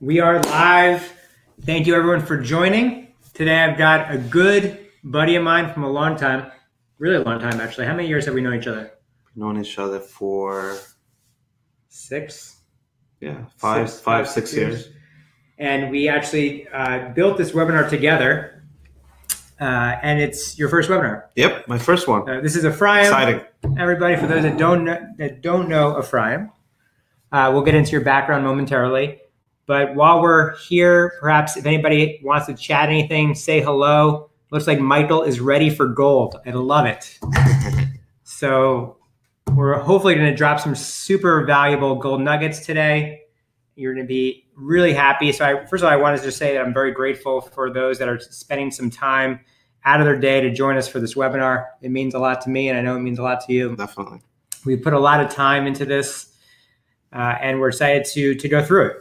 We are live. Thank you everyone for joining. Today I've got a good buddy of mine from a long time, really long time actually. How many years have we known each other? We've known each other for six. Yeah, five, 6 years. And we actually built this webinar together. And it's your first webinar. Yep, my first one. This is Ephraim. Exciting. Everybody, for those that don't know Ephraim, we'll get into your background momentarily. But while we're here, perhaps if anybody wants to chat anything, say hello. Looks like Michael is ready for gold. I love it. So we're hopefully going to drop some super valuable gold nuggets today. You're going to be really happy. So first of all, I wanted to just say that I'm very grateful for those that are spending some time out of their day to join us for this webinar. It means a lot to me, and I know it means a lot to you. Definitely. We put a lot of time into this, and we're excited to go through it.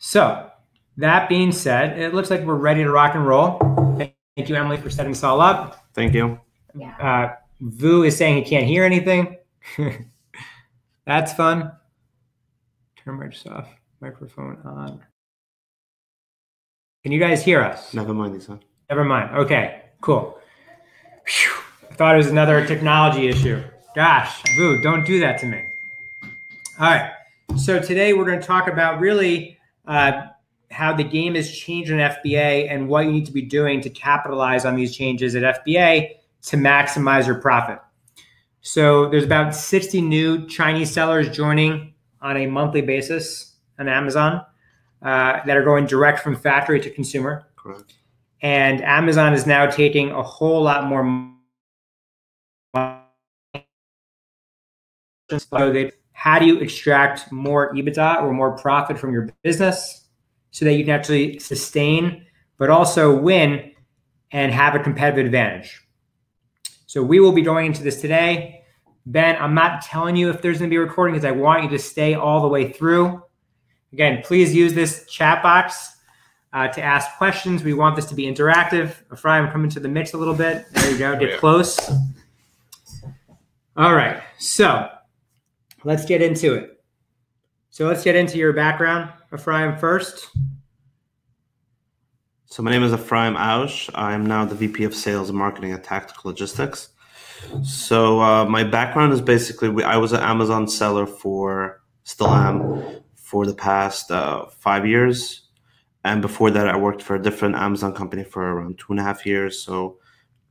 So that being said, it looks like we're ready to rock and roll. Thank you, Emily, for setting this all up. Thank you. Vu is saying he can't hear anything. That's fun. Turn Microsoft microphone on. Can you guys hear us? Never mind, Lisa. Never mind. Okay, cool. Whew. I thought it was another technology issue. Gosh, Vu, don't do that to me. All right. So today we're going to talk about really how the game has changed in FBA and what you need to be doing to capitalize on these changes at FBA to maximize your profit. So there's about 60 new Chinese sellers joining on a monthly basis on Amazon that are going direct from factory to consumer. Correct. And Amazon is now taking a whole lot more money. So how do you extract more EBITDA or more profit from your business so that you can actually sustain, but also win and have a competitive advantage? So we will be going into this today. Ben, I'm not telling you if there's going to be a recording because I want you to stay all the way through. Again, please use this chat box to ask questions. We want this to be interactive. Ephraim, come into the mix a little bit. There you go. Get close. All right. So let's get into it. So let's get into your background, Ephraim, first. So my name is Ephraim Ausch. I'm now the VP of Sales and Marketing at Tactical Logistics. So my background is basically, I was an Amazon seller still am, for the past 5 years. And before that, I worked for a different Amazon company for around 2.5 years. So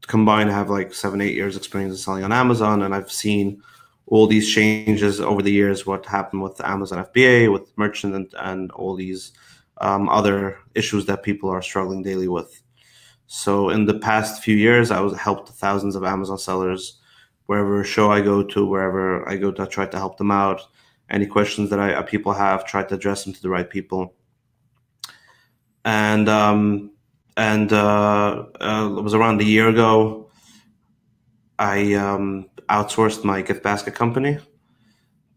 combined, I have like 7-8 years experience in selling on Amazon. And I've seen all these changes over the years, what happened with Amazon FBA, with merchant and all these other issues that people are struggling daily with. So in the past few years, I helped thousands of Amazon sellers. Wherever show I go to, wherever I go to, I try to help them out. Any questions that people have, try to address them to the right people. And it was around a year ago, I outsourced my gift basket company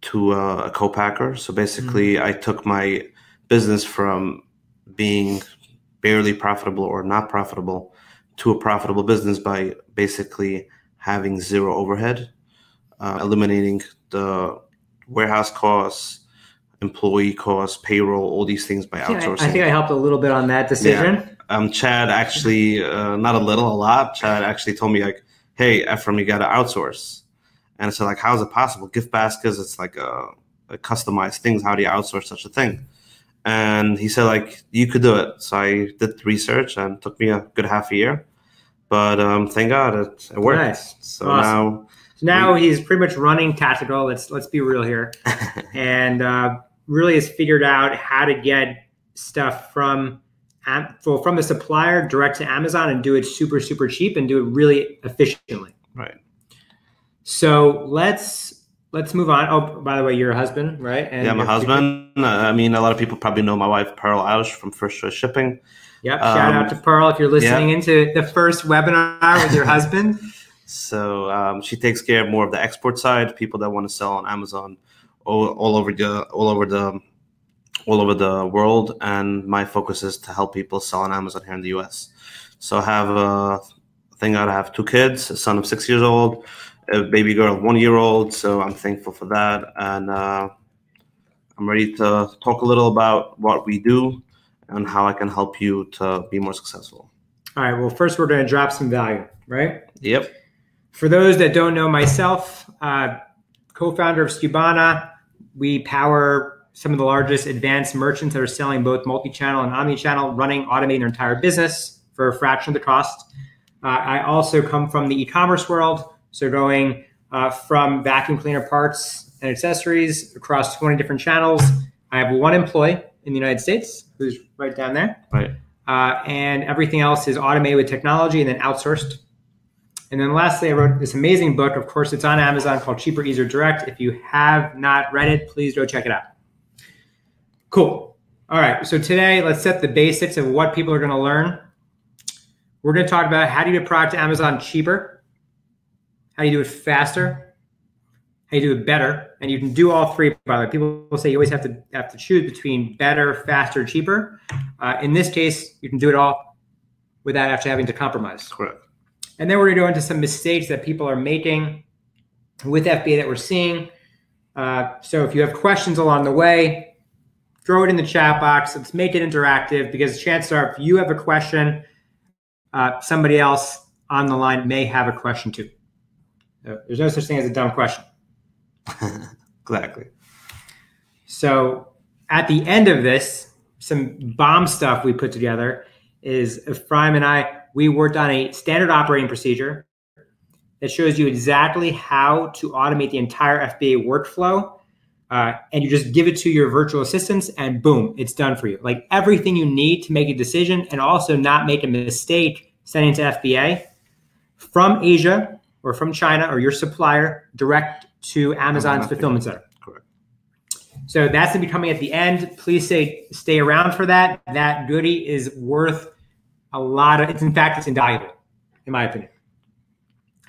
to a co-packer. So basically, I took my business from being barely profitable or not profitable to a profitable business by basically having zero overhead, eliminating the warehouse costs, employee costs, payroll, all these things by outsourcing. I think I helped a little bit on that decision. Yeah. Chad actually, not a little, a lot. Chad actually told me like, hey, Ephraim, you got to outsource. And I said, like, how is it possible? Gift baskets, it's like a customized things. How do you outsource such a thing? And he said, like, you could do it. So I did research and it took me a good half a year. But thank God it worked. Nice. So awesome. Now he's pretty much running Tactical. Let's be real here. And really has figured out how to get stuff from the supplier direct to Amazon and do it super, super cheap and do it really efficiently. Right. So let's move on. Oh, by the way, you're a husband, right? And yeah, I'm a husband. I mean, a lot of people probably know my wife, Pearl Ausch, from First Choice Shipping. Yep. Shout out to Pearl if you're listening into the first webinar with your husband. So she takes care of more of the export side, people that want to sell on Amazon all over the world. And my focus is to help people sell on Amazon here in the US. So I have 2 kids, a son of 6 years old, a baby girl of 1 year old. So I'm thankful for that. And I'm I'm ready to talk a little about what we do and how I can help you to be more successful. All right. Well, first we're going to drop some value, right? Yep. For those that don't know myself, co-founder of Skubana, we power some of the largest advanced merchants that are selling both multi-channel and omni-channel, running, automating their entire business for a fraction of the cost. I also come from the e-commerce world, so going from vacuum cleaner parts and accessories across 20 different channels. I have one employee in the United States who's right down there. Right. And everything else is automated with technology and then outsourced. And then lastly, I wrote this amazing book. Of course, it's on Amazon called Cheaper, Easier, Direct. If you have not read it, please go check it out. Cool. All right. So today, let's set the basics of what people are going to learn. We're going to talk about how do you get product to Amazon cheaper, how do you do it faster, how you do it better, and you can do all three. By the way, people will say you always have to choose between better, faster, cheaper. In this case, you can do it all without actually having to compromise. Correct. And then we're going to go into some mistakes that people are making with FBA that we're seeing. So if you have questions along the way, throw it in the chat box. Let's make it interactive, because chances are if you have a question, somebody else on the line may have a question too. There's no such thing as a dumb question. Exactly. So at the end of this, some bomb stuff we put together is Ephraim and I, we worked on a standard operating procedure that shows you exactly how to automate the entire FBA workflow. And you just give it to your virtual assistants and boom, it's done for you. Like everything you need to make a decision and also not make a mistake sending to FBA from Asia or from China or your supplier direct to Amazon's fulfillment center. Correct. So that's going to be coming at the end. Please stay around for that. That goodie is worth a lot of, in fact, it's invaluable, in my opinion.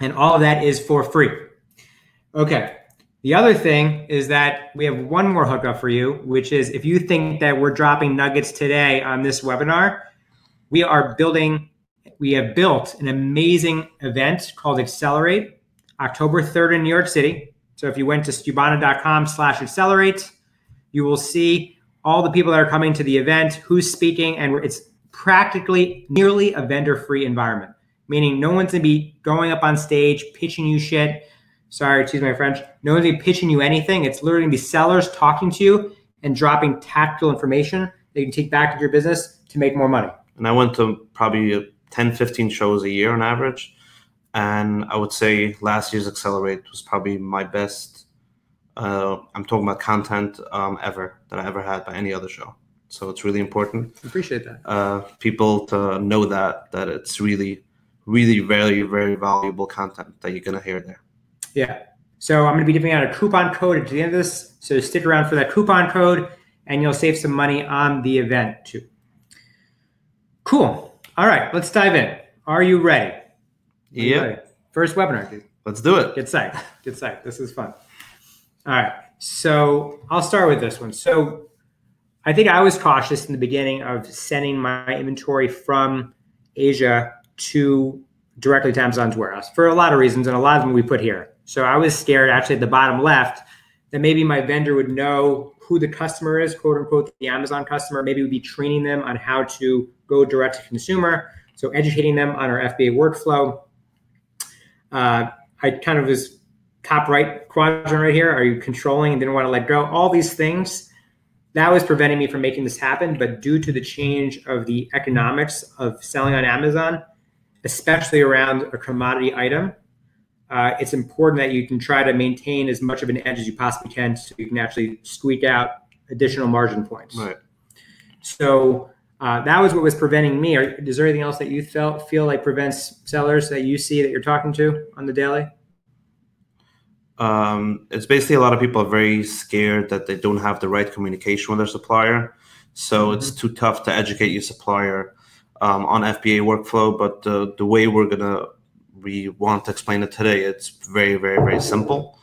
And all of that is for free. Okay. The other thing is that we have one more hookup for you, which is if you think that we're dropping nuggets today on this webinar, we have built an amazing event called Accelerate, October 3rd in New York City. So if you went to skubana.com/accelerate, you will see all the people that are coming to the event, who's speaking, and it's practically nearly a vendor-free environment, meaning no one's gonna be going up on stage, pitching you shit. Sorry, excuse my French. No one's gonna be pitching you anything. It's literally gonna be sellers talking to you and dropping tactical information that you can take back to your business to make more money. And I went to probably 10, 15 shows a year on average. And I would say last year's Accelerate was probably my best, I'm talking about content ever, that I ever had by any other show. So it's really important. I appreciate that. People to know that it's really, really very, very valuable content that you're going to hear there. Yeah. So I'm going to be giving out a coupon code at the end of this. So stick around for that coupon code and you'll save some money on the event too. Cool. All right. Let's dive in. Are you ready? Yeah. First webinar, dude. Let's do it. Get psyched. Get psyched. This is fun. All right. So I'll start with this one. So I think I was cautious in the beginning of sending my inventory from Asia directly to Amazon's warehouse for a lot of reasons, and a lot of them we put here. So I was scared, actually at the bottom left, that maybe my vendor would know who the customer is, quote unquote, the Amazon customer. Maybe we'd be training them on how to go direct to consumer. So educating them on our FBA workflow. I kind of was top right quadrant right here. Are you controlling and didn't want to let go? All these things, that was preventing me from making this happen. But due to the change of the economics of selling on Amazon, especially around a commodity item, it's important that you can try to maintain as much of an edge as you possibly can so you can actually squeak out additional margin points. Right. So that was what was preventing me. Is there anything else that you feel like prevents sellers that you see that you're talking to on the daily? It's basically a lot of people are very scared that they don't have the right communication with their supplier. So it's too tough to educate your supplier on FBA workflow. But the way we want to explain it today, it's very, very, very simple.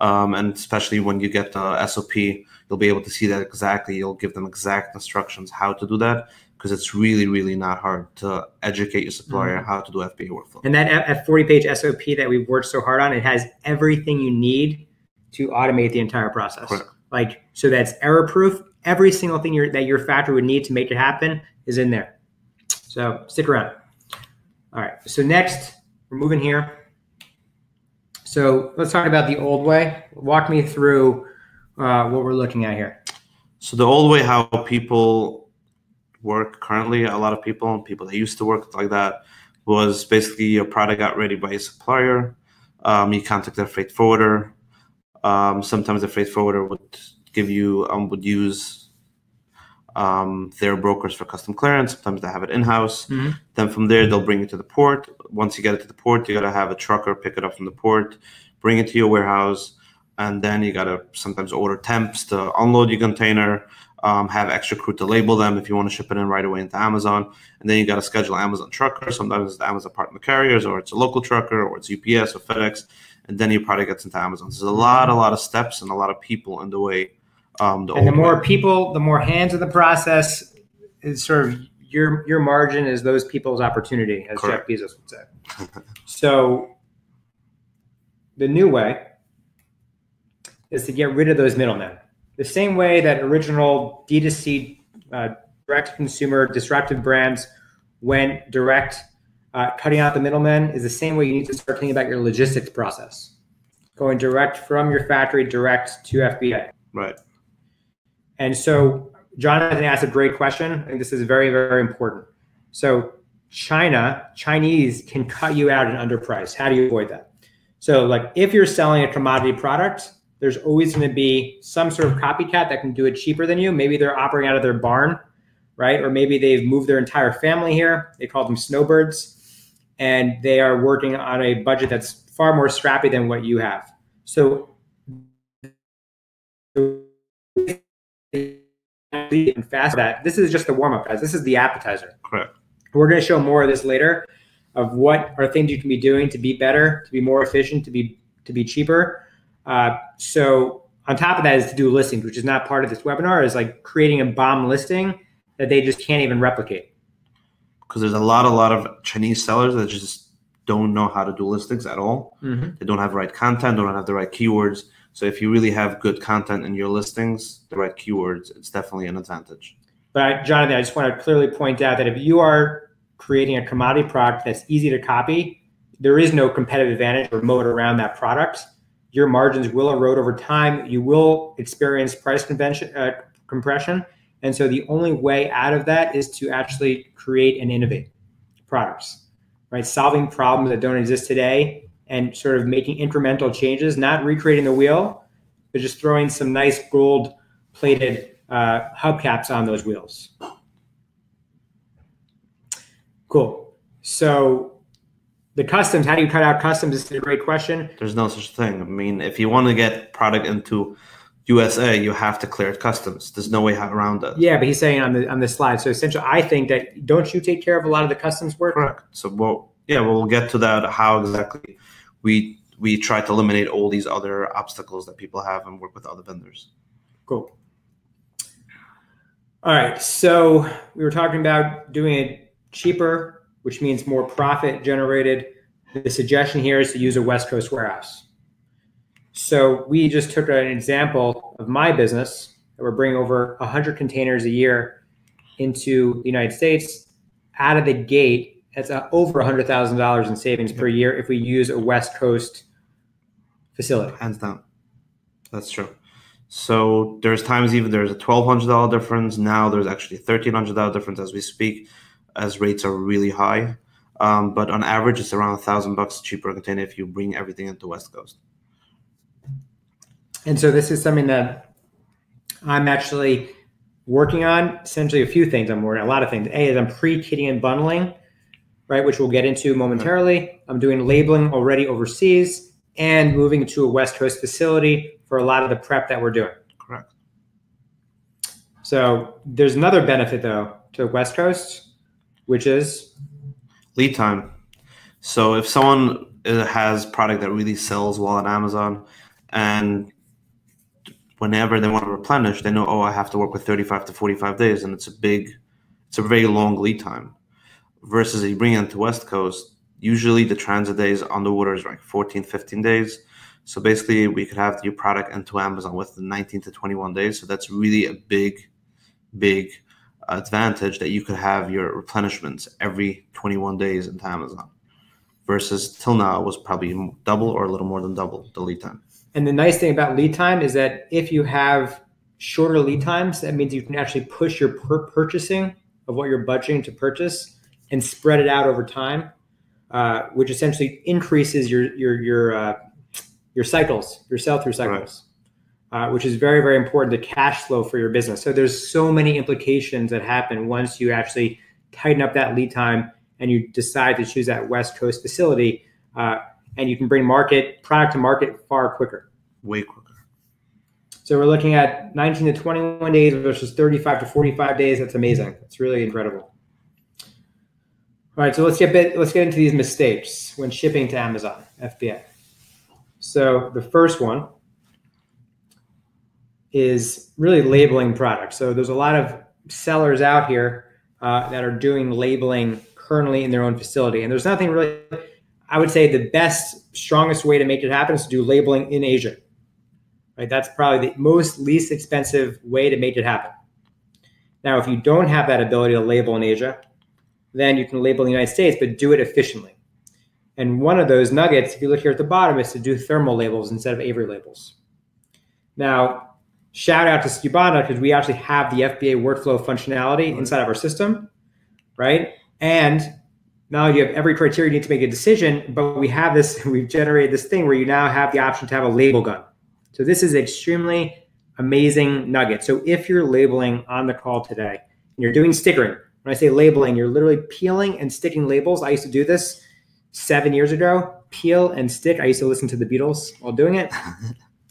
And especially when you get the SOP, you'll be able to see that exactly. You'll give them exact instructions how to do that, because it's really, really not hard to educate your supplier how to do FBA workflow. And that 40-page SOP that we've worked so hard on, it has everything you need to automate the entire process. Correct. like, so that's error proof. Every single thing that your factory would need to make it happen is in there. So stick around. All right, so next we're moving here. So let's talk about the old way. Walk me through what we're looking at here. So the old way, how people work currently, a lot of people that used to work like that, was basically your product got ready by a supplier. You contact their freight forwarder. Sometimes the freight forwarder would give you would use their brokers for custom clearance. Sometimes they have it in-house. Mm-hmm. Then from there, they'll bring it to the port. Once you get it to the port, you got to have a trucker pick it up from the port, bring it to your warehouse, and then you got to sometimes order temps to unload your container, have extra crew to label them if you want to ship it in right away into Amazon. And then you got to schedule Amazon trucker. Sometimes it's the Amazon partner carriers, or it's a local trucker, or it's UPS or FedEx. And then your product gets into Amazon. So there's a lot of steps and a lot of people in the way. And the more people, the more hands in the process, is sort of your margin is those people's opportunity, as Correct. Jeff Bezos would say. So the new way is to get rid of those middlemen. The same way that original D2C direct-to-consumer disruptive brands went direct, cutting out the middlemen, is the same way you need to start thinking about your logistics process. Going direct from your factory direct to FBA. Right. And so Jonathan asked a great question. I think this is very, very important. So Chinese can cut you out and underprice. How do you avoid that? So like if you're selling a commodity product, there's always going to be some sort of copycat that can do it cheaper than you. Maybe they're operating out of their barn, right? Or maybe they've moved their entire family here. They call them snowbirds, and they are working on a budget that's far more scrappy than what you have. So and fast that. This is just the warm-up, guys. This is the appetizer. Correct. We're going to show more of this later, of what are things you can be doing to be better, to be more efficient, to be cheaper. So on top of that is to do listings, which is not part of this webinar, is like creating a bomb listing that they just can't even replicate. Because there's a lot of Chinese sellers that just don't know how to do listings at all. Mm-hmm. They don't have the right content, don't have the right keywords. So if you really have good content in your listings, the right keywords, it's definitely an advantage. But Jonathan, I just want to clearly point out that if you are creating a commodity product that's easy to copy, there is no competitive advantage or moat around that product. Your margins will erode over time. You will experience price compression. And so the only way out of that is to actually create and innovate products, right? Solving problems that don't exist today and sort of making incremental changes, not recreating the wheel, but just throwing some nice gold-plated hubcaps on those wheels. Cool. So the customs, how do you cut out customs? This is a great question. There's no such thing. I mean, if you want to get product into USA, you have to clear customs. There's no way around that. Yeah, but he's saying on the slide. So essentially, I think that, don't you take care of a lot of the customs work? Correct. So we'll get to that, how exactly we try to eliminate all these other obstacles that people have and work with other vendors. Cool. All right, so we were talking about doing it cheaper, which means more profit generated. The suggestion here is to use a West Coast warehouse. So we just took an example of my business that we're bringing over 100 containers a year into the United States. Out of the gate, it's over $100,000 in savings per year if we use a West Coast facility. Hands down. That's true. So there's times even there's a $1,200 difference. Now there's actually a $1,300 difference as we speak, as rates are really high. But on average, it's around $1,000 cheaper a container if you bring everything into West Coast. And so this is something that I'm actually working on. Essentially a few things I'm working on, a lot of things. A is I'm pre-kitting and bundling, right, which we'll get into momentarily. I'm doing labeling already overseas and moving to a West Coast facility for a lot of the prep that we're doing. Correct. So there's another benefit, though, to West Coast, which is? Lead time. So if someone has product that really sells well on Amazon, and whenever they want to replenish, they know, I have to work with 35 to 45 days, and it's a very long lead time. Versus if you bring it to West Coast, usually the transit days on the water is like 14, 15 days. So basically, we could have your product into Amazon within 19 to 21 days. So that's really a big advantage, that you could have your replenishments every 21 days into Amazon, versus till now it was probably double or a little more than double the lead time. And the nice thing about lead time is that if you have shorter lead times, that means you can actually push your purchasing of what you're budgeting to purchase and spread it out over time, which essentially increases your cycles, your sell-through cycles, right. Which is very, very important to cash flow for your business. So there's so many implications that happen once you actually tighten up that lead time and you decide to choose that West Coast facility, and you can bring product to market far quicker. Way quicker. So we're looking at 19 to 21 days versus 35 to 45 days. That's amazing. It's really incredible. All right, so let's get into these mistakes when shipping to Amazon, FBA. So the first one is really labeling products. So there's a lot of sellers out here that are doing labeling currently in their own facility. And there's nothing really, I would say the best, strongest way to make it happen is to do labeling in Asia. Right? That's probably the least expensive way to make it happen. Now, if you don't have that ability to label in Asia, then you can label in the United States, but do it efficiently. And one of those nuggets, if you look here at the bottom, is to do thermal labels instead of Avery labels. Now, shout out to Skubana, because we actually have the FBA workflow functionality inside of our system, right? And now you have every criteria you need to make a decision, but we have this, we've generated this thing where you now have the option to have a label gun. So this is extremely amazing nugget. So if you're labeling on the call today and you're doing stickering, when I say labeling, you're literally peeling and sticking labels. I used to do this 7 years ago, peel and stick. I used to listen to the Beatles while doing it.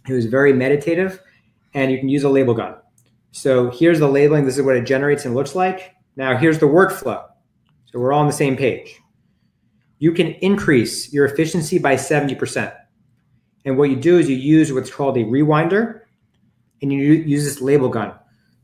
It was very meditative, and you can use a label gun. So here's the labeling. This is what it generates and looks like. Now here's the workflow. So we're all on the same page. You can increase your efficiency by 70%. And what you do is you use what's called a rewinder, and you use this label gun.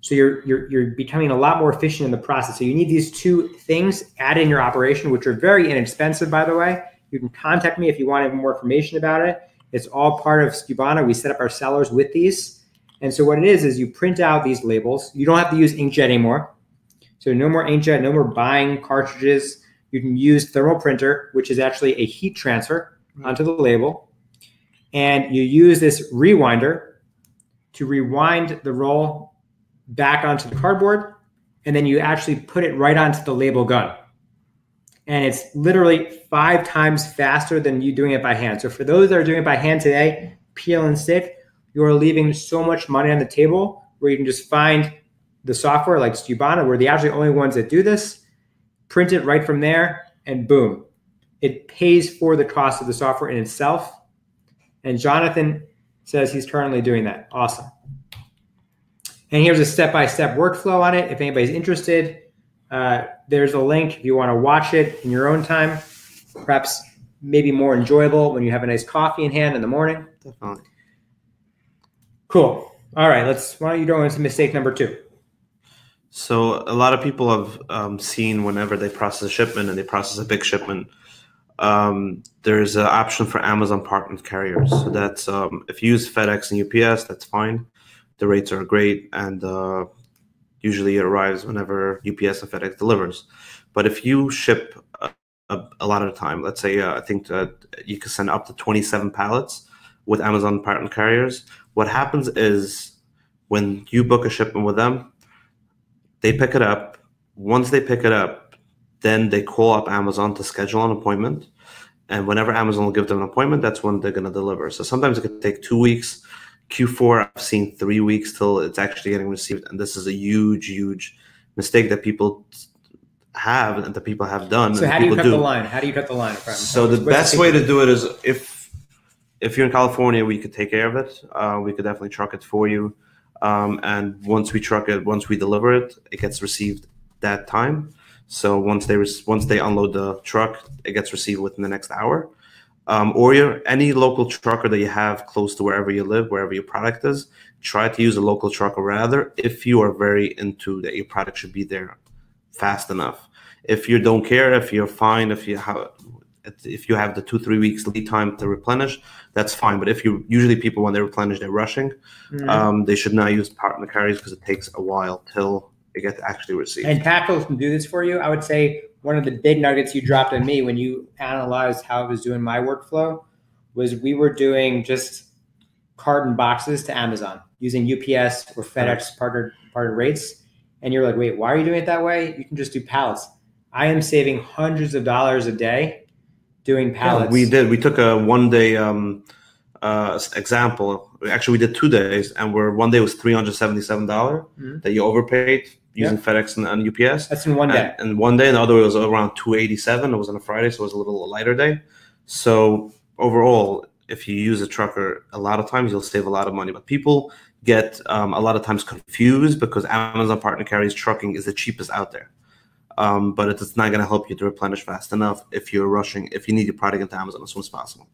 So you're becoming a lot more efficient in the process. So you need these two things added in your operation, which are very inexpensive, by the way. You can contact me if you want more information about it. It's all part of Skubana. We set up our sellers with these. And so what it is you print out these labels. You don't have to use inkjet anymore. So no more inkjet, no more buying cartridges. You can use thermal printer, which is actually a heat transfer onto the label. And you use this rewinder to rewind the roll back onto the cardboard, and then you actually put it right onto the label gun. And it's literally 5 times faster than you doing it by hand. So for those that are doing it by hand today, peel and stick, you are leaving so much money on the table where you can just find the software like Skubana. We're the actually only ones that do this, print it right from there, and boom. It pays for the cost of the software in itself. And Jonathan says he's currently doing that. Awesome. And here's a step-by-step workflow on it. If anybody's interested, there's a link if you want to watch it in your own time. Perhaps maybe more enjoyable when you have a nice coffee in hand in the morning. Definitely. Cool. All right, why don't you go into mistake number 2? So a lot of people have seen whenever they process a shipment and they process a big shipment, there's an option for Amazon partner carriers. So that's if you use FedEx and UPS, that's fine. The rates are great, and usually it arrives whenever UPS and FedEx delivers. But if you ship a lot of the time, let's say I think that you can send up to 27 pallets with Amazon partner carriers. What happens is when you book a shipment with them, they pick it up. Once they pick it up, then they call up Amazon to schedule an appointment. And whenever Amazon will give them an appointment, that's when they're going to deliver. So sometimes it could take 2 weeks. Q4, I've seen 3 weeks till it's actually getting received. And this is a huge, huge mistake that people have and that people have done. So how do you cut the line? How do you cut the line? So the best way to do it is if you're in California, we could take care of it. We could definitely truck it for you. And once we truck it, once we deliver it, it gets received that time. So once they unload the truck, it gets received within the next hour. Or any local trucker that you have close to wherever you live, wherever your product is, try to use a local trucker rather if you are very into that your product should be there fast enough. If you don't care, if you're fine, if you have the 2-3 weeks lead time to replenish, that's fine. But if you usually people when they replenish, they're rushing. They should not use partner carriers because it takes a while till they get to actually received. And Tactile can do this for you. I would say one of the big nuggets you dropped on me when you analyzed how I was doing my workflow was we were doing just carton boxes to Amazon using UPS or FedEx partner rates. And you're like, wait, why are you doing it that way? You can just do pallets. I am saving hundreds of dollars a day doing pallets. Yeah, we took a 1 day example. Actually, we did 2 days, and one day was $377 that you overpaid using FedEx and UPS. That's in 1 day. And 1 day, and the other was around $287. It was on a Friday, so it was a little lighter day. So overall, if you use a trucker, a lot of times you'll save a lot of money. But people get a lot of times confused because Amazon Partner Carries trucking is the cheapest out there. But it's not going to help you to replenish fast enough if you're rushing, if you need your product into Amazon as soon as possible.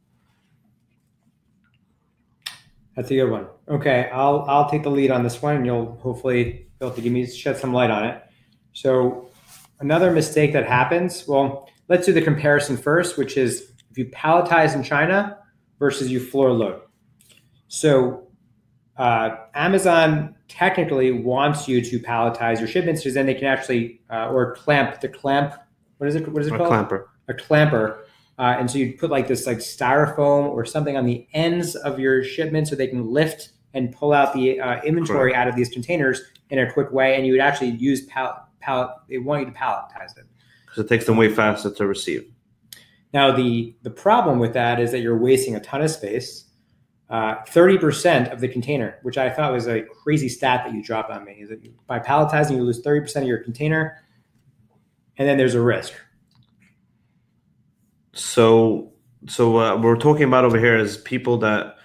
That's a good one. Okay, I'll take the lead on this one, and you'll hopefully be able to shed some light on it. So another mistake that happens, well, let's do the comparison first, which is if you palletize in China versus you floor load. So Amazon technically wants you to palletize your shipments because then they can actually, or clamp, what is it called? A clamper. And so you'd put like this like styrofoam or something on the ends of your shipment so they can lift and pull out the inventory out of these containers in a quick way. And you would actually use they want you to palletize it. Because it takes them way faster to receive. Now, the problem with that is that you're wasting a ton of space. 30% of the container, which I thought was a crazy stat that you dropped on me, is that by palletizing, you lose 30% of your container, and then there's a risk. So what we're talking about over here is people that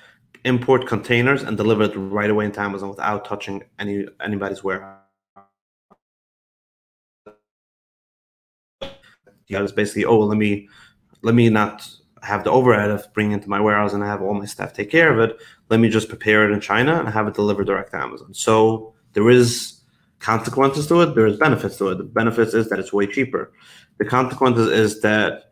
import containers and deliver it right away into Amazon without touching anybody's warehouse. Yeah, it's basically, let me not have the overhead of bringing it into my warehouse and have all my staff take care of it. Let me just prepare it in China and have it delivered direct to Amazon. So there is consequences to it. There is benefits to it. The benefits is that it's way cheaper. The consequences is that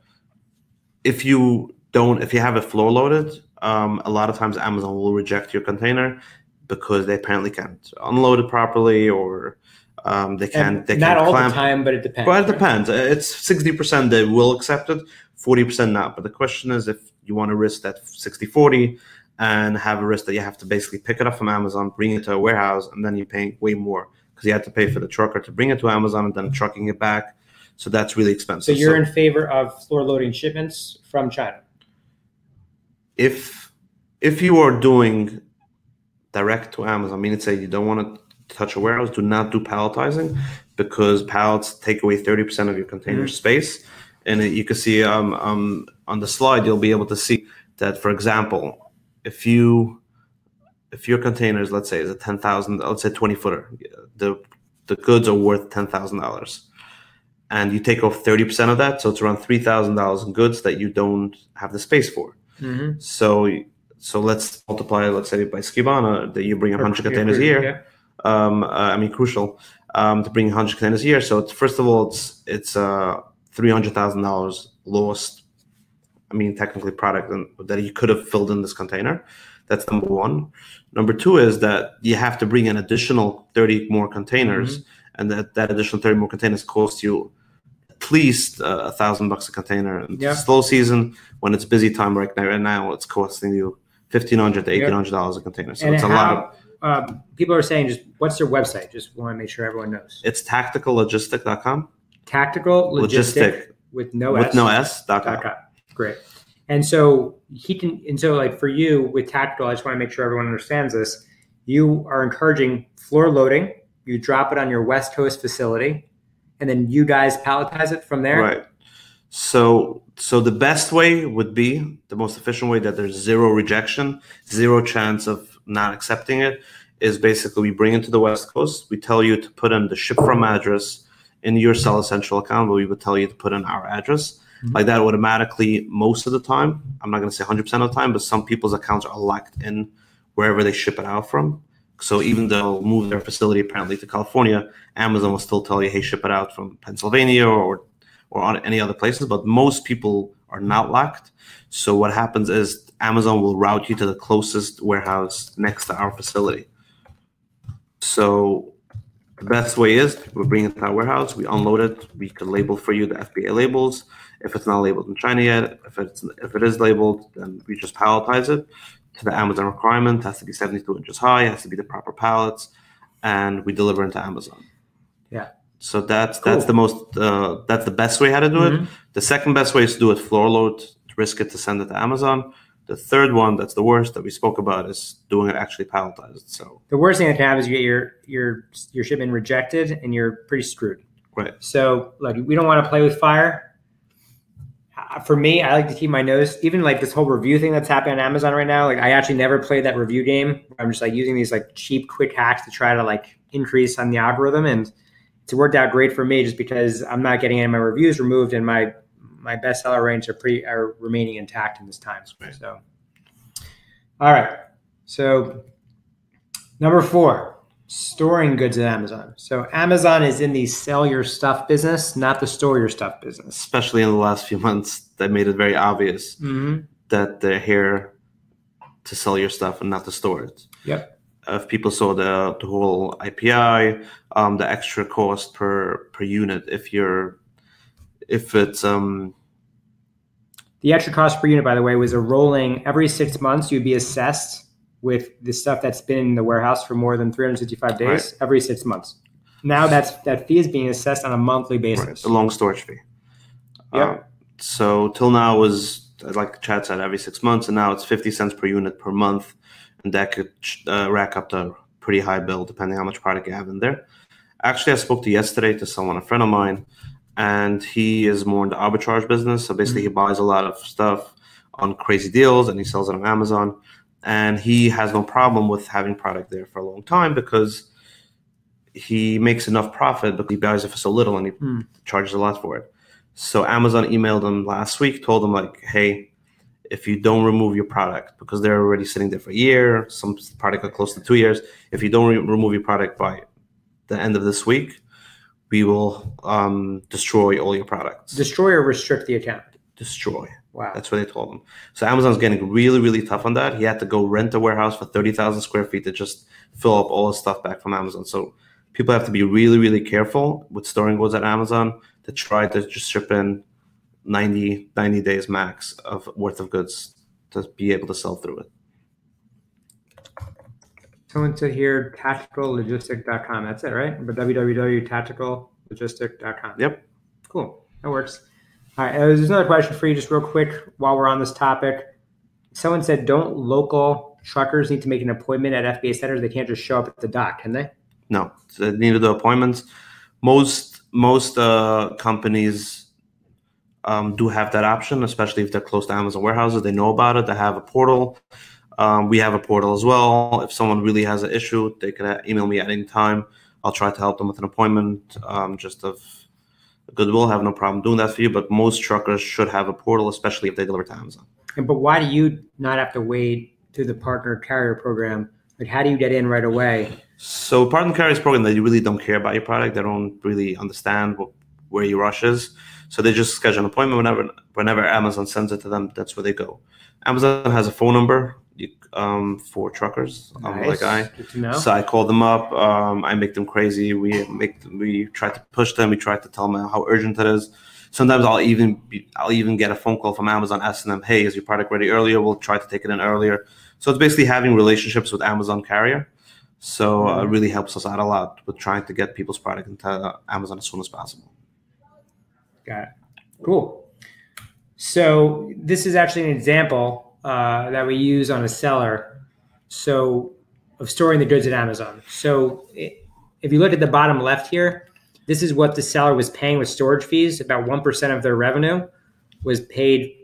if you have it floor loaded, a lot of times Amazon will reject your container because they apparently can't unload it properly, or they can't not all clamp. The time, but it depends. Well, it depends. It's 60% they will accept it, 40% not. But the question is if you want to risk that 60-40 and have a risk that you have to basically pick it up from Amazon, bring it to a warehouse, and then you're paying way more because you have to pay for the trucker to bring it to Amazon and then trucking it back. So that's really expensive. So you're in favor of floor loading shipments from China? If you are doing direct to Amazon, meaning say you don't want to touch a warehouse, do not do palletizing because pallets take away 30% of your container space. And you can see on the slide, you'll be able to see that, for example, if your containers, let's say, is a 10,000, let's say 20-footer, the goods are worth $10,000. And you take off 30% of that, so it's around $3,000 in goods that you don't have the space for. So let's multiply, let's say by Skubana, that you bring 100 containers a year. Crucial to bring 100 containers a year. So first of all, it's $300,000 lost. Technically product that you could have filled in this container. That's number one. Number two is that you have to bring an additional 30 more containers, and that additional 30 more containers cost you at least $1,000 a container. Slow season, when it's busy time right now, it's costing you $1,500 to $1,800 a container. So it's a lot of. People are saying, just what's their website? Just want to make sure everyone knows. It's tacticallogistic.com. Tactical logistic with no S.com. Great. And so like for you with Tactical, I just want to make sure everyone understands this. You are encouraging floor loading. You drop it on your West Coast facility, and then you guys palletize it from there. Right. So the best way would be the most efficient way that there's zero rejection, zero chance of not accepting it, is basically we bring it to the West Coast. We tell you to put in the ship from address in your Sell Essential account, but we would tell you to put in our address. Like that automatically most of the time. I'm not going to say 100% of the time, but some people's accounts are locked in wherever they ship it out from. So even though they'll move their facility apparently to California, Amazon will still tell you, hey, ship it out from Pennsylvania or or on any other places, but most people are not locked. So what happens is Amazon will route you to the closest warehouse next to our facility. So the best way is we bring it to our warehouse, we unload it, we can label for you the FBA labels. If it's not labeled in China yet, if it is labeled, then we just palletize it to the Amazon requirement. It has to be 72 inches high, it has to be the proper pallets, and we deliver into Amazon. Yeah. So that's the best way how to do it. The second best way is to do it floor load, to risk it to send it to Amazon. The third one, that's the worst that we spoke about, is doing it actually palletized. So the worst thing that can happen is you get your shipment rejected and you're pretty screwed. Right. So like we don't want to play with fire. For me, I like to keep my nose, even like this whole review thing that's happening on Amazon right now. Like I actually never played that review game. I'm just like using these like cheap, quick hacks to try to like increase on the algorithm. And it's worked out great for me just because I'm not getting any of my reviews removed and my bestseller range are remaining intact in this time. Right. So, all right. So number 4, storing goods at Amazon. So Amazon is in the sell your stuff business, not the store your stuff business. Especially in the last few months, that made it very obvious that they're here to sell your stuff and not to store it. Yep. If people saw the whole IPI, the extra cost per unit, the extra cost per unit, by the way, was a rolling every 6 months. You'd be assessed with the stuff that's been in the warehouse for more than 365 days, right, every 6 months. Now that fee is being assessed on a monthly basis. Right, the long storage fee. Yep. So till now was, like Chad said, every 6 months, and now it's 50 cents per unit per month, and that could rack up to a pretty high bill depending how much product you have in there. Actually, I spoke to yesterday to a friend of mine, and he is more in the arbitrage business. So basically, he buys a lot of stuff on crazy deals, and he sells it on Amazon. And he has no problem with having product there for a long time because he makes enough profit, but he buys it for so little, and he charges a lot for it. So Amazon emailed him last week, told him like, hey, if you don't remove your product, because they're already sitting there for a year, some product are close to 2 years. If you don't remove your product by the end of this week, we will destroy all your products. Destroy or restrict the account? Destroy. Wow. That's what they told him. So Amazon's getting really, really tough on that. He had to go rent a warehouse for 30,000 square feet to just fill up all his stuff back from Amazon. So people have to be really, really careful with storing goods at Amazon to try to just ship in 90 days max of worth of goods to be able to sell through it. Someone said here, tacticallogistic.com. That's it, right? But www.tacticallogistic.com. Yep. Cool. That works. All right. There's another question for you just real quick while we're on this topic. Someone said, don't local truckers need to make an appointment at FBA centers? They can't just show up at the dock, can they? No. They need to do appointments. Most companies do have that option, especially if they're close to Amazon warehouses. They know about it. They have a portal. We have a portal as well. If someone really has an issue, they can email me at any time. I'll try to help them with an appointment. Just of goodwill, have no problem doing that for you. But most truckers should have a portal, especially if they deliver to Amazon. But why do you not have to wait through the partner carrier program? Like, how do you get in right away? So partner carriers program, they really don't care about your product. They don't really understand where your rush is. So they just schedule an appointment whenever Amazon sends it to them. That's where they go. Amazon has a phone number for truckers. Nice. Good to know. So I call them up. I make them crazy. We try to push them. We try to tell them how urgent it is. Sometimes I'll even get a phone call from Amazon asking them, "Hey, is your product ready earlier? We'll try to take it in earlier." So it's basically having relationships with Amazon carrier. So it really helps us out a lot with trying to get people's product into Amazon as soon as possible. Got it. Cool. So this is actually an example that we use on a seller, so of storing the goods at Amazon. So if you look at the bottom left here, this is what the seller was paying with storage fees. About 1% of their revenue was paid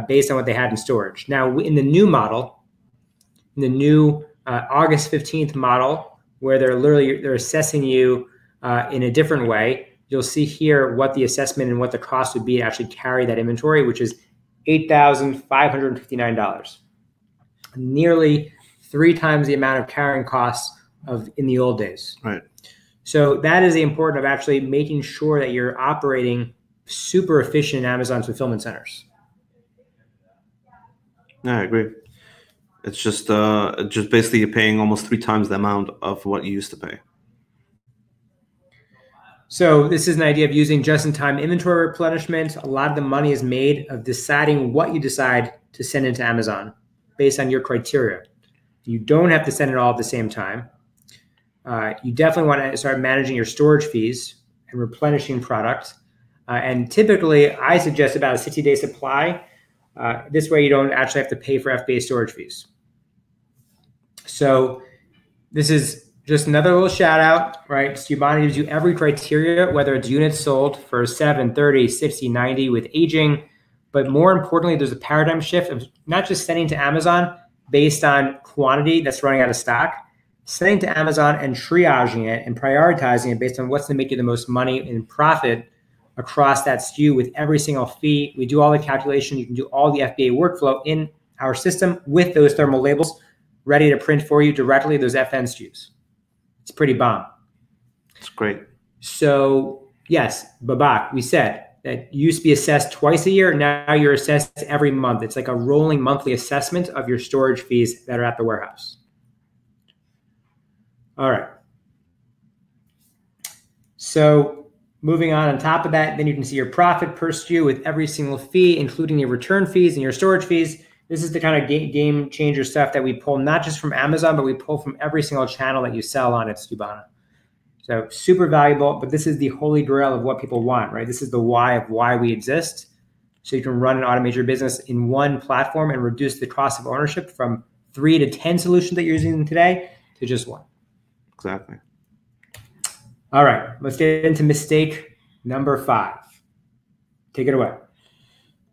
based on what they had in storage. Now, in the new model, in the new August 15th model, where they're assessing you in a different way, you'll see here what the assessment and what the cost would be to actually carry that inventory, which is $8,559, nearly 3 times the amount of carrying costs of in the old days. Right. So that is the importance of actually making sure that you're operating super efficient in Amazon's fulfillment centers. Yeah, I agree. It's just basically you're paying almost 3 times the amount of what you used to pay. So this is an idea of using just-in-time inventory replenishment. A lot of the money is made of deciding what you decide to send into Amazon based on your criteria. You don't have to send it all at the same time. You definitely want to start managing your storage fees and replenishing product. And typically, I suggest about a 60-day supply. This way, you don't actually have to pay for FBA storage fees. So this is just another little shout out, right? Skubana gives you every criteria, whether it's units sold for 7, 30, 60, 90 with aging. But more importantly, there's a paradigm shift of not just sending to Amazon based on quantity that's running out of stock, sending to Amazon and triaging it and prioritizing it based on what's going to make you the most money in profit across that SKU with every single fee. We do all the calculation. You can do all the FBA workflow in our system with those thermal labels ready to print for you directly, those FN SKUs. It's pretty bomb. It's great. So yes, Babak, we said that you used to be assessed twice a year. Now you're assessed every month. It's like a rolling monthly assessment of your storage fees that are at the warehouse. All right. So moving on top of that, then you can see your profit per SKU with every single fee, including your return fees and your storage fees. This is the kind of game changer stuff that we pull not just from Amazon, but we pull from every single channel that you sell on at Skubana. So super valuable, but this is the holy grail of what people want, right? This is the why of why we exist. So you can run and automate your business in one platform and reduce the cost of ownership from 3 to 10 solutions that you're using today to just one. Exactly. All right, let's get into mistake number 5. Take it away.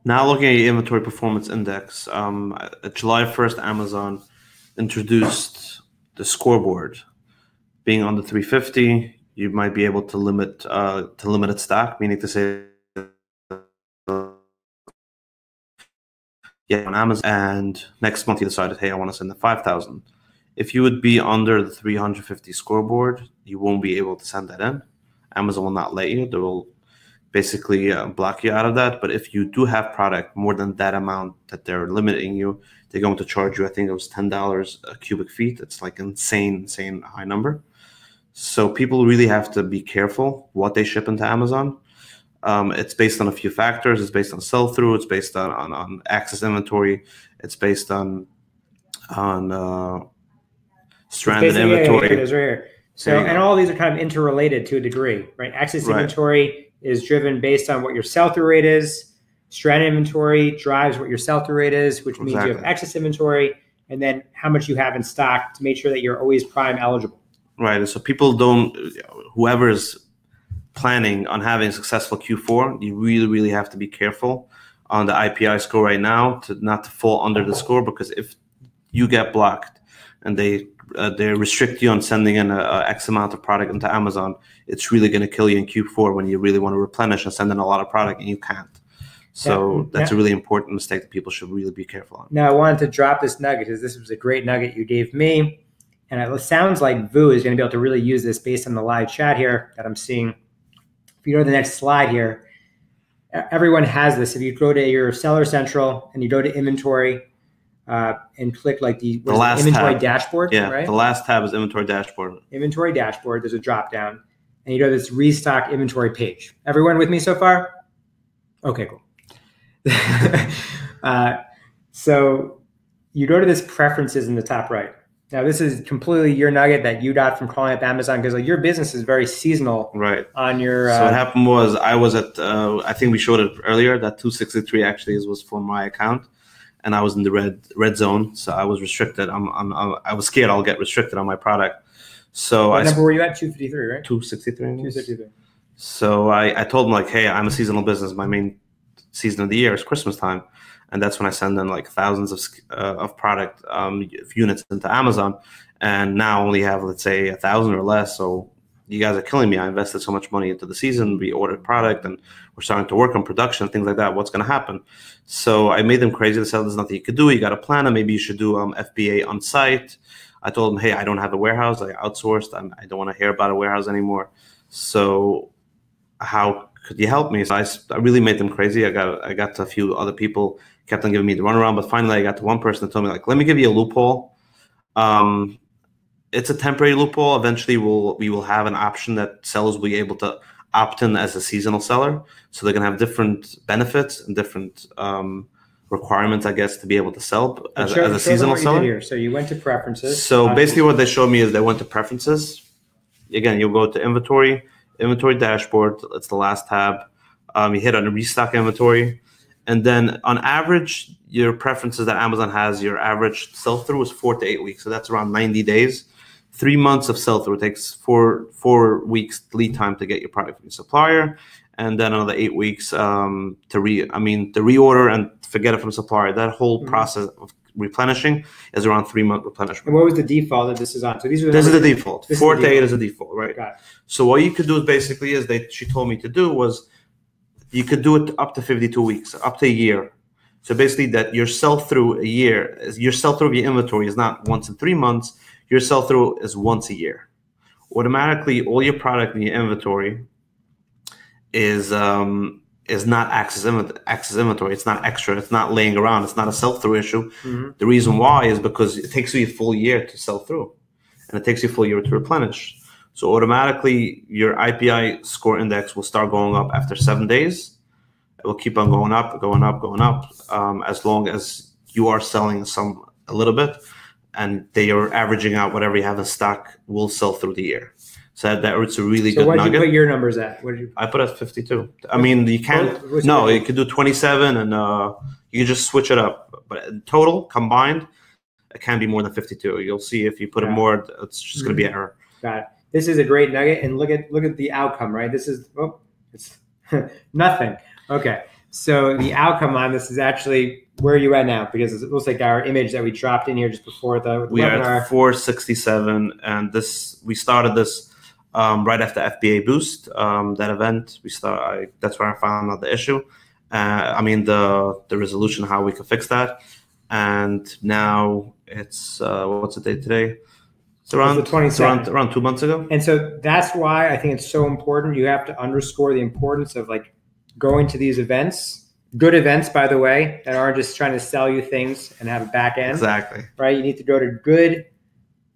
Now looking at your inventory performance index, at July 1st, Amazon introduced the scoreboard. Being under 350, you might be able to limit its stock, meaning to say, yeah, on Amazon, and next month you decided, hey, I want to send the 5,000. If you would be under the 350 scoreboard, you won't be able to send that in. Amazon will not let you. They will basically block you out of that. But if you do have product more than that amount that they're limiting you, they're going to charge you, I think it was $10 a cubic feet. It's like insane high number. So people really have to be careful what they ship into Amazon. It's based on a few factors. It's based on sell-through. It's based on access inventory. It's based on stranded inventory. Here it is right here. So, and all these are kind of interrelated to a degree, right? Excess inventory is driven based on what your sell-through rate is. Stranded inventory drives what your sell-through rate is, which means you have excess inventory, and then how much you have in stock to make sure that you're always Prime eligible. Right. So people don't, whoever is planning on having a successful Q4, you really have to be careful on the IPI score right now not to fall under the score, because if you get blocked and they restrict you on sending in a X amount of product into Amazon, it's really going to kill you in Q4 when you really want to replenish and send in a lot of product and you can't. So that's a really important mistake that people should really be careful on. Now I wanted to drop this nugget because this was a great nugget you gave me. And it sounds like Vu is going to be able to really use this based on the live chat here that I'm seeing. If you go to the next slide here, everyone has this. If you go to your Seller Central and you go to inventory and click like the last inventory tab. Dashboard, right? The last tab is inventory dashboard. Inventory dashboard, there's a drop down. And you go to this restock inventory page. Everyone with me so far? Okay, cool. So you go to this preferences in the top right. Now, this is completely your nugget that you got from calling up Amazon, because like your business is very seasonal. Right. On your. So what happened was I was at, I think we showed it earlier, that 263 actually was for my account, and I was in the red zone, so I was restricted. I was scared I'll get restricted on my product. So what number were you at? 253, right? 263. 263. So I told them like, hey, I'm a seasonal business. My main season of the year is Christmas time. And that's when I send in like thousands of product units into Amazon, and now only have, let's say, 1,000 or less. So you guys are killing me. I invested so much money into the season. We ordered product, and we're starting to work on production, things like that. What's going to happen? So I made them crazy. They said, there's nothing you could do. You got a plan, and maybe you should do FBA on site. I told them, hey, I don't have a warehouse. I outsourced. I don't want to hear about a warehouse anymore. So how could you help me? So I really made them crazy. I got to a few other people, kept on giving me the runaround, but finally I got to one person that told me, like, let me give you a loophole. It's a temporary loophole. Eventually we will have an option that sellers will be able to opt in as a seasonal seller. So they're going to have different benefits and different requirements, I guess, to be able to sell as a seasonal seller. Here. So you went to preferences. So basically what they showed me is they went to preferences. Again, you'll go to inventory dashboard. It's the last tab. You hit on the restock inventory. And then on average, your preferences that Amazon has, your average sell-through is 4 to 8 weeks. So that's around 90 days. 3 months of sell-through. It takes four weeks lead time to get your product from your supplier. And then another 8 weeks to reorder and forget it from supplier. That whole process of replenishing is around 3-month replenishment. And what was the default that this is on? So this is the default. 4 to 8 is the default, right? Got it. So what you could do is basically, she told me to do was, you could do it up to 52 weeks, up to a year. So basically that your sell-through of your inventory is not once in 3 months, your sell-through is once a year. Automatically, all your product in your inventory is not access inventory. It's not extra. It's not laying around. It's not a sell-through issue. Mm-hmm. The reason why is because it takes you a full year to sell through, and it takes you a full year to replenish. So automatically, your IPI score index will start going up after 7 days. It will keep on going up, as long as you are selling a little bit, and they are averaging out whatever you have in stock will sell through the year. So it's a really good nugget. So what did you put your numbers at? I put at 52. I mean, you can't. You could do 27, and you can just switch it up. But in total, combined, it can be more than 52. You'll see if you put it more, it's just going to be an error. Got it. This is a great nugget, and look at the outcome, right? This is it's nothing. Okay, so the outcome on this is actually, where are you at now? Because it looks like our image that we dropped in here just before the we webinar. are at 467, and we started this right after FBA Boost, that event. That's where I found out the issue. The resolution, how we could fix that, and now it's what's the date today? It's around 2 months ago. And so that's why I think it's so important. You have to underscore the importance of going to these events, good events, by the way, that aren't just trying to sell you things and have a back end. Exactly. Right? You need to go to good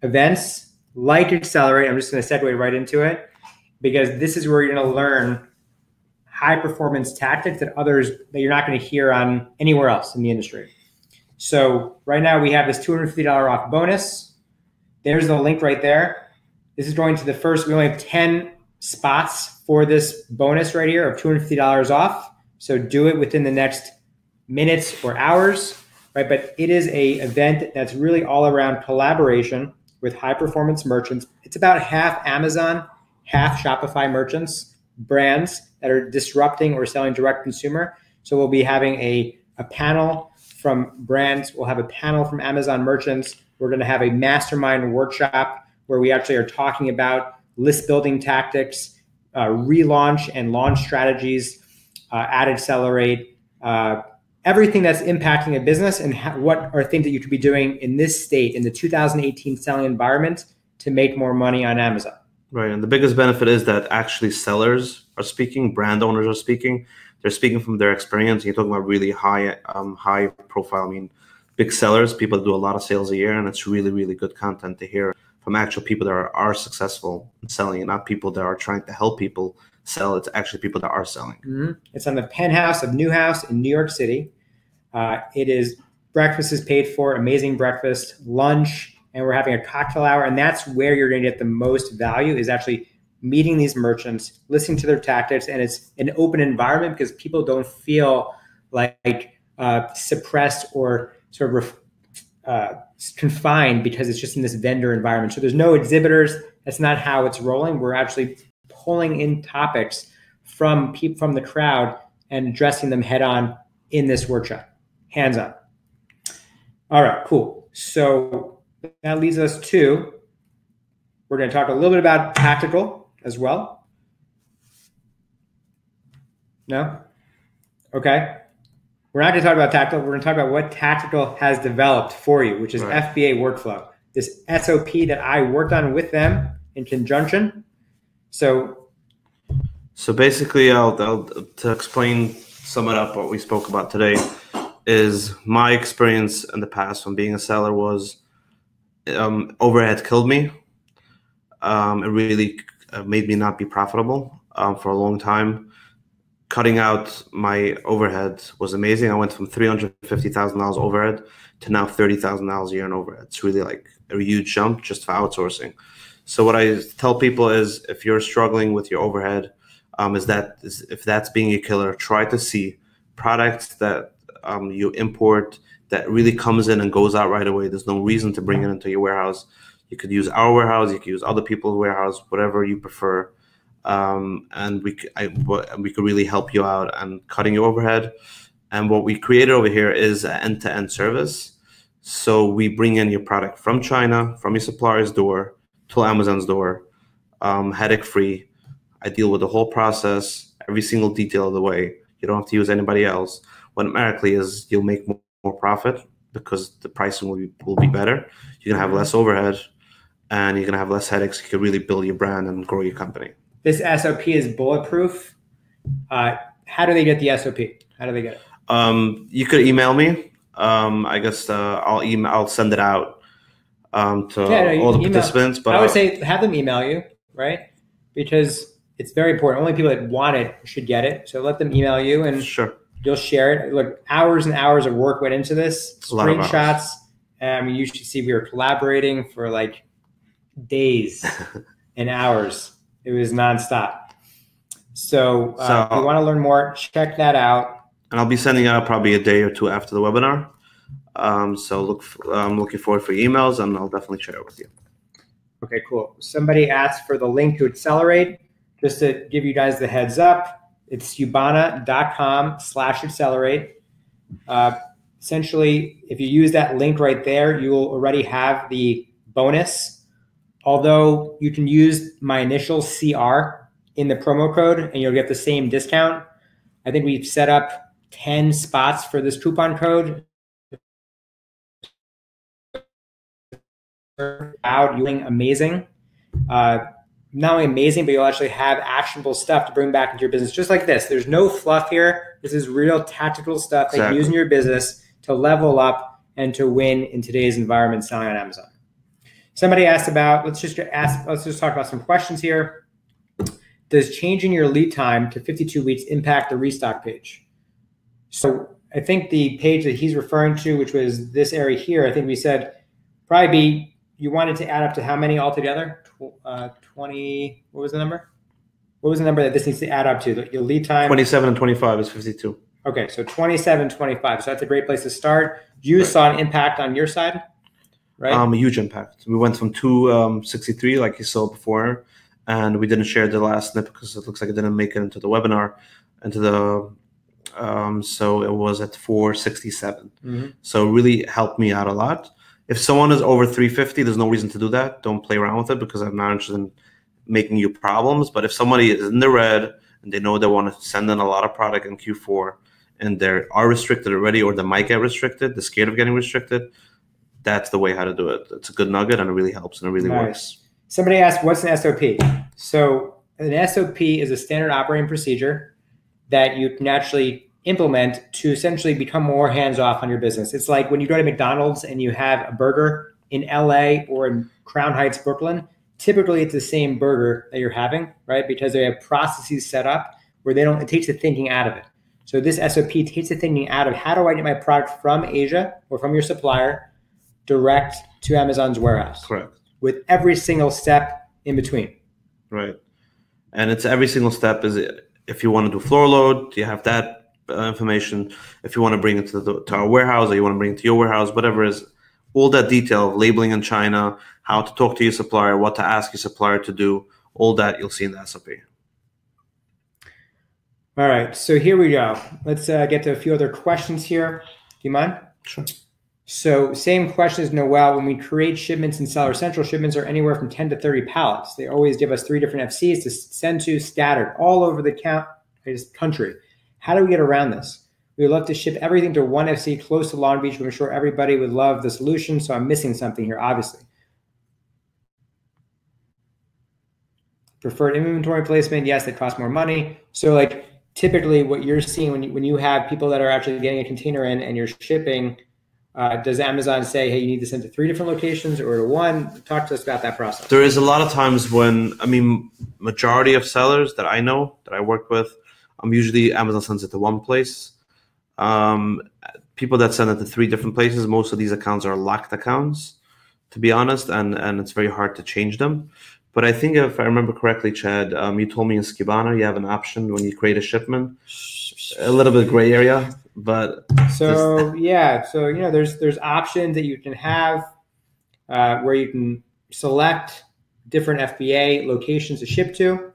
events like Accelerate. I'm just going to segue right into it, because this is where you're going to learn high performance tactics that you're not going to hear on anywhere else in the industry. So right now we have this $250 off bonus. There's the link right there. This is going to we only have 10 spots for this bonus right here of $250 off. So do it within the next minutes or hours, right? But it is a event that's really all around collaboration with high performance merchants. It's about half Amazon, half Shopify merchants, brands that are disrupting or selling direct consumer. So we'll be having a panel from brands. We'll have a panel from Amazon merchants. We're going to have a mastermind workshop where we actually are talking about list building tactics, relaunch and launch strategies, at Accelerate, everything that's impacting a business, and what are things that you could be doing in this state, in the 2018 selling environment, to make more money on Amazon. Right, and the biggest benefit is that actually sellers are speaking, brand owners are speaking. They're speaking from their experience. You're talking about really high profile. Big sellers, people that do a lot of sales a year, and it's really, really good content to hear from actual people that are successful in selling, and not people that are trying to help people sell. It's actually people that are selling. Mm-hmm. It's on the penthouse of Newhouse in New York City. Breakfast is paid for, amazing breakfast, lunch, and we're having a cocktail hour. And that's where you're going to get the most value, is actually meeting these merchants, listening to their tactics. And it's an open environment because people don't feel like suppressed or sort of confined because it's just in this vendor environment. So there's no exhibitors. That's not how it's rolling. We're actually pulling in topics from the crowd and addressing them head on in this workshop, hands on. All right, cool. So that leads us to, we're going to talk a little bit about tactical as well. No? Okay. We're not going to talk about tactical. We're going to talk about what tactical has developed for you, which is FBA workflow, this SOP that I worked on with them in conjunction. So So basically, to explain, sum it up, what we spoke about today is my experience in the past when being a seller was overhead killed me. It really made me not be profitable for a long time. Cutting out my overhead was amazing. I went from $350,000 overhead to now $30,000 a year in overhead. It's really like a huge jump just for outsourcing. So what I tell people is, if you're struggling with your overhead, if that's being a killer, try to see products that you import that really comes in and goes out right away. There's no reason to bring it into your warehouse. You could use our warehouse, you could use other people's warehouse, whatever you prefer. And we could really help you out and cutting your overhead. And what we created over here is an end-to-end service. So we bring in your product from China, from your supplier's door to Amazon's door, headache-free. I deal with the whole process, every single detail of the way. You don't have to use anybody else. What automatically is, you'll make more profit because the pricing will be better. You're gonna have less overhead, and you're gonna have less headaches. You can really build your brand and grow your company. This SOP is bulletproof. How do they get the SOP? How do they get it? You could email me. I guess I'll send it out to all the participants. But I would say have them email you, right? Because it's very important. Only people that want it should get it. So let them email you, and sure, you'll share it. Look, hours and hours of work went into this. Screenshots. You should see we were collaborating for like days and hours. It was nonstop. So if you want to learn more, check that out. And I'll be sending out probably a day or two after the webinar. So I'm looking forward for your emails, and I'll definitely share it with you. Okay, cool. Somebody asked for the link to Accelerate. Just to give you guys the heads up, it's skubana.com/accelerate. Essentially, if you use that link right there, you will already have the bonus. Although you can use my initial CR in the promo code and you'll get the same discount. I think we've set up 10 spots for this coupon code. Doing amazing. Not only amazing, but you'll actually have actionable stuff to bring back into your business, just like this. There's no fluff here. This is real tactical stuff that you use in your business to level up and to win in today's environment selling on Amazon. Somebody asked about, let's just talk about some questions here. Does changing your lead time to 52 weeks impact the restock page? So I think the page that he's referring to, which was this area here, I think we said probably you wanted to add up to how many altogether? 20, what was the number? What was the number that this needs to add up to? Your lead time? 27 and 25 is 52. Okay, so 27, 25. So that's a great place to start. You saw an impact on your side? Right? A huge impact. We went from 263, like you saw before, and we didn't share the last snip because it looks like it didn't make it into the webinar, so it was at 467. Mm-hmm. So it really helped me out a lot. If someone is over 350, there's no reason to do that. Don't play around with it because I'm not interested in making you problems. But if somebody is in the red and they know they want to send in a lot of product in Q4 and they are restricted already, or they might get restricted, they're scared of getting restricted, that's the way how to do it. It's a good nugget, and it really helps, and it really works. Somebody asked, what's an SOP? So an SOP is a standard operating procedure that you can actually implement to essentially become more hands-off on your business. It's like when you go to McDonald's and you have a burger in LA or in Crown Heights, Brooklyn, typically it's the same burger that you're having, right? Because they have processes set up where it takes the thinking out of it. So this SOP takes the thinking out of how do I get my product from Asia or from your supplier direct to Amazon's warehouse. Correct. With every single step in between. Right. And it's every single step is if you want to do floor load, you have that information. If you want to bring it to our warehouse, or you want to bring it to your warehouse, whatever is, all that detail of labeling in China, how to talk to your supplier, what to ask your supplier to do, all that you'll see in the SOP. All right, so here we go. Let's get to a few other questions here. Do you mind? Sure. So same question as Noel. When we create shipments in Seller Central, shipments are anywhere from 10 to 30 pallets. They always give us 3 different FCs to send to, scattered all over the country. How do we get around this? We would love to ship everything to one FC close to Long Beach. I'm sure everybody would love the solution, so I'm missing something here, obviously. preferred inventory placement. Yes, they cost more money. So like typically what you're seeing when you have people that are actually getting a container in and you're shipping, does Amazon say, hey, you need to send to 3 different locations or to 1? Talk to us about that process. There is a lot of times when, majority of sellers that I know, that I work with, usually Amazon sends it to 1 place. People that send it to 3 different places, most of these accounts are locked accounts, to be honest, and it's very hard to change them. But I think if I remember correctly, Chad, you told me in Skubana you have an option when you create a shipment, a little bit gray area, but so there's options that you can have where you can select different FBA locations to ship to.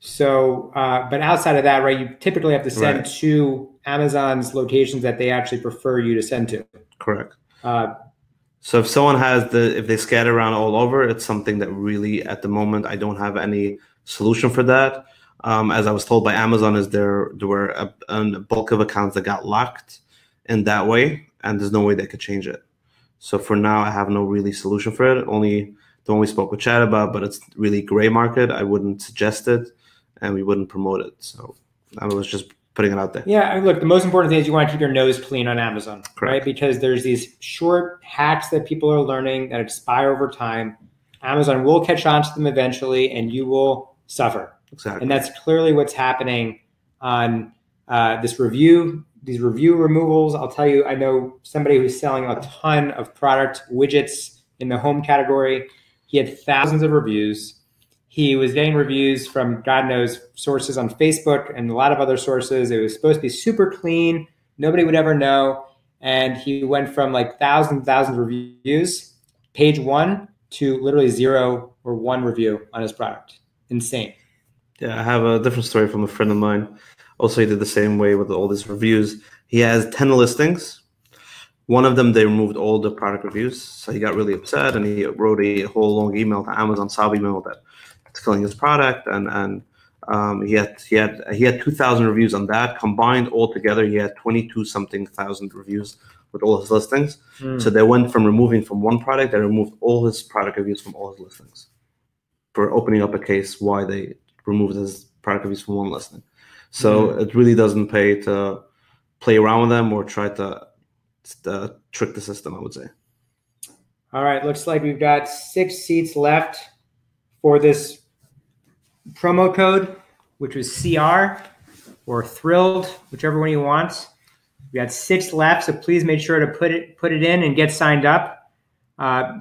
So, but outside of that, right, you typically have to send to Amazon's locations that they actually prefer you to send to. Correct. So if someone if they scatter around all over, it's something that really, at the moment, I don't have any solution for that. As I was told by Amazon, there were a bulk of accounts that got locked in that way, and there's no way they could change it. So for now, I have no really solution for it. Only the one we spoke with Chad about, but it's really gray market. I wouldn't suggest it, and we wouldn't promote it. So I was just putting it out there. Yeah, look, the most important thing is you want to keep your nose clean on Amazon, Correct. Right? Because there's these short hacks that people are learning that expire over time. Amazon will catch on to them eventually, and you will suffer. Exactly. And that's clearly what's happening on these review removals. I'll tell you, I know somebody who's selling a ton of product widgets in the home category. He had thousands of reviews. He was getting reviews from God knows sources on Facebook and a lot of other sources. It was supposed to be super clean. Nobody would ever know. And he went from like thousands of reviews, page 1, to literally 0 or 1 review on his product. Insane. Yeah, I have a different story from a friend of mine. Also, he did the same way with all these reviews. He has 10 listings. One of them, they removed all the product reviews. So he got really upset and he wrote a whole long email to Amazon, sub email that it's killing his product. And he had 2,000 reviews on that. Combined all together, he had 22-something thousand reviews with all his listings. So they went from removing from one product, they removed all his product reviews from all his listings for opening up a case why they removed his product reviews from one listing. So it really doesn't pay to play around with them or try to trick the system, I would say. All right, looks like we've got 6 seats left for this promo code, which was CR or thrilled, whichever one you want. We got 6 left, so please make sure to put it in and get signed up.